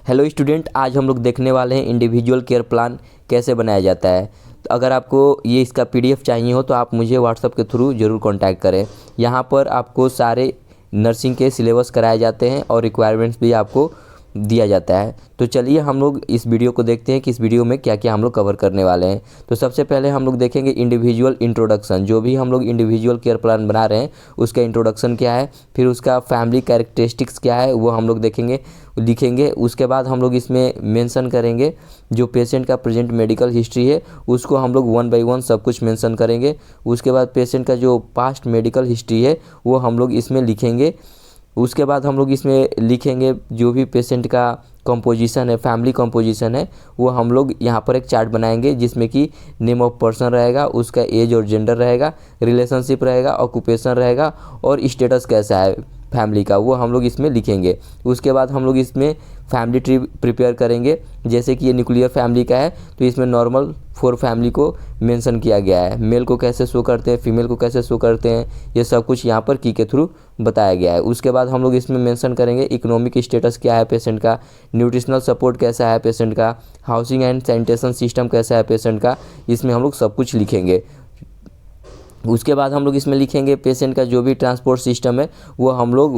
Hello student, आज हम लोग देखने वाले हैं इंडिविजुअल केयर प्लान कैसे बनाया जाता है। तो अगर आपको ये इसका पीडीएफ चाहिए हो तो आप मुझे व्हाट्सएप के थ्रू ज़रूर कांटेक्ट करें। यहाँ पर आपको सारे नर्सिंग के सिलेबस कराए जाते हैं और रिक्वायरमेंट्स भी आपको दिया जाता है। तो चलिए हम लोग इस वीडियो को देखते हैं कि इस वीडियो में क्या क्या हम लोग कवर करने वाले हैं। तो सबसे पहले हम लोग देखेंगे इंडिविजुअल इंट्रोडक्शन। जो भी हम लोग इंडिविजुअल केयर प्लान बना रहे हैं उसका इंट्रोडक्शन क्या है, फिर उसका फैमिली कैरेक्टरिस्टिक्स क्या है वो हम लोग देखेंगे, लिखेंगे। उसके बाद हम लोग इसमें मेंशन करेंगे जो पेशेंट का प्रेजेंट मेडिकल हिस्ट्री है उसको हम लोग 1 बाय 1 सब कुछ मेंशन करेंगे। उसके बाद पेशेंट का जो पास्ट मेडिकल हिस्ट्री है वो हम लोग इसमें लिखेंगे। उसके बाद हम लोग इसमें लिखेंगे जो भी पेशेंट का कंपोजिशन है, फैमिली कंपोजिशन है, वो हम लोग यहाँ पर एक चार्ट बनाएंगे जिसमें कि नेम ऑफ पर्सन रहेगा, उसका एज और जेंडर रहेगा, रिलेशनशिप रहेगा, ऑक्यूपेशन रहेगा और स्टेटस कैसा है फैमिली का, वो हम लोग इसमें लिखेंगे। उसके बाद हम लोग इसमें फैमिली ट्री प्रिपेयर करेंगे। जैसे कि ये न्यूक्लियर फैमिली का है तो इसमें नॉर्मल 4 फैमिली को मेंशन किया गया है। मेल को कैसे शो करते हैं, फीमेल को कैसे शो करते हैं, ये सब कुछ यहाँ पर की के थ्रू बताया गया है। उसके बाद हम लोग इसमें मेंशन करेंगे इकोनॉमिक स्टेटस क्या है पेशेंट का, न्यूट्रिशनल सपोर्ट कैसा है पेशेंट का, हाउसिंग एंड सैनिटेशन सिस्टम कैसा है पेशेंट का, इसमें हम लोग सब कुछ लिखेंगे। उसके बाद हम लोग इसमें लिखेंगे पेशेंट का जो भी ट्रांसपोर्ट सिस्टम है वो हम लोग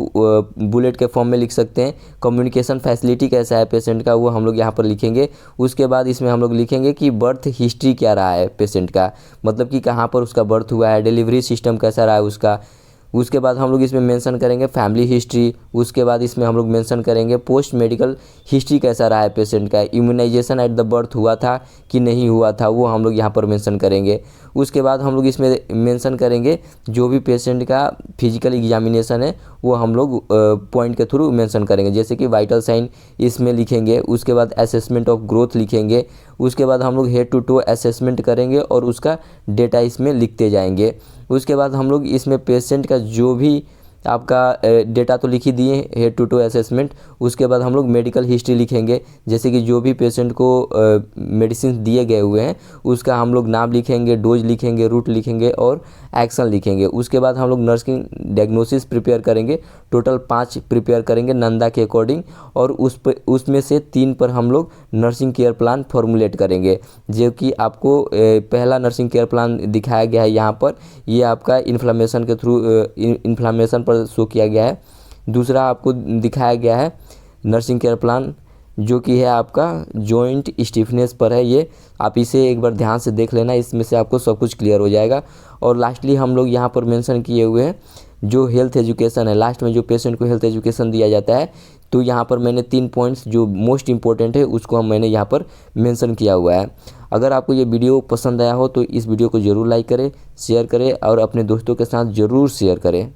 बुलेट के फॉर्म में लिख सकते हैं। कम्युनिकेशन फैसिलिटी कैसा है पेशेंट का वो हम लोग यहाँ पर लिखेंगे। उसके बाद इसमें हम लोग लिखेंगे कि बर्थ हिस्ट्री क्या रहा है पेशेंट का, मतलब कि कहाँ पर उसका बर्थ हुआ है, डिलीवरी सिस्टम कैसा रहा है उसका। उसके बाद हम लोग इसमें मेंशन करेंगे फैमिली हिस्ट्री। उसके बाद इसमें हम लोग मेंशन करेंगे पोस्ट मेडिकल हिस्ट्री कैसा रहा है पेशेंट का, इम्यूनाइजेशन एट द बर्थ हुआ था कि नहीं हुआ था वो हम लोग यहाँ पर मेंशन करेंगे। उसके बाद हम लोग इसमें मेंशन करेंगे जो भी पेशेंट का फिजिकल एग्जामिनेशन है वो हम लोग पॉइंट के थ्रू मेंशन करेंगे, जैसे कि वाइटल साइन इसमें लिखेंगे। उसके बाद असेसमेंट ऑफ ग्रोथ लिखेंगे। उसके बाद हम लोग हेड टू टो असेसमेंट करेंगे और उसका डेटा इसमें लिखते जाएंगे। उसके बाद हम लोग इसमें पेशेंट का जो भी आपका डेटा तो लिख ही दिए हेड टू टो असेसमेंट। उसके बाद हम लोग मेडिकल हिस्ट्री लिखेंगे, जैसे कि जो भी पेशेंट को मेडिसिन दिए गए हुए हैं उसका हम लोग नाम लिखेंगे, डोज लिखेंगे, रूट लिखेंगे और एक्शन लिखेंगे। उसके बाद हम लोग नर्सिंग डायग्नोसिस प्रिपेयर करेंगे, टोटल 5 प्रिपेयर करेंगे नंदा के अकॉर्डिंग, और उसमें से 3 पर हम लोग नर्सिंग केयर प्लान फॉर्मुलेट करेंगे। जो कि आपको पहला नर्सिंग केयर प्लान दिखाया गया है यहाँ पर, ये आपका इन्फ्लेमेशन के थ्रू इन्फ्लेमेशन पर शो किया गया है। दूसरा आपको दिखाया गया है नर्सिंग केयर प्लान जो कि है आपका जॉइंट स्टिफनेस पर है। ये आप इसे एक बार ध्यान से देख लेना, इसमें से आपको सब कुछ क्लियर हो जाएगा। और लास्टली हम लोग यहाँ पर मेंशन किए हुए हैं जो हेल्थ एजुकेशन है, लास्ट में जो पेशेंट को हेल्थ एजुकेशन दिया जाता है, तो यहाँ पर मैंने 3 पॉइंट्स जो मोस्ट इंपॉर्टेंट है उसको मैंने यहाँ पर मेंशन किया हुआ है। अगर आपको ये वीडियो पसंद आया हो तो इस वीडियो को ज़रूर लाइक करें, शेयर करें और अपने दोस्तों के साथ ज़रूर शेयर करें।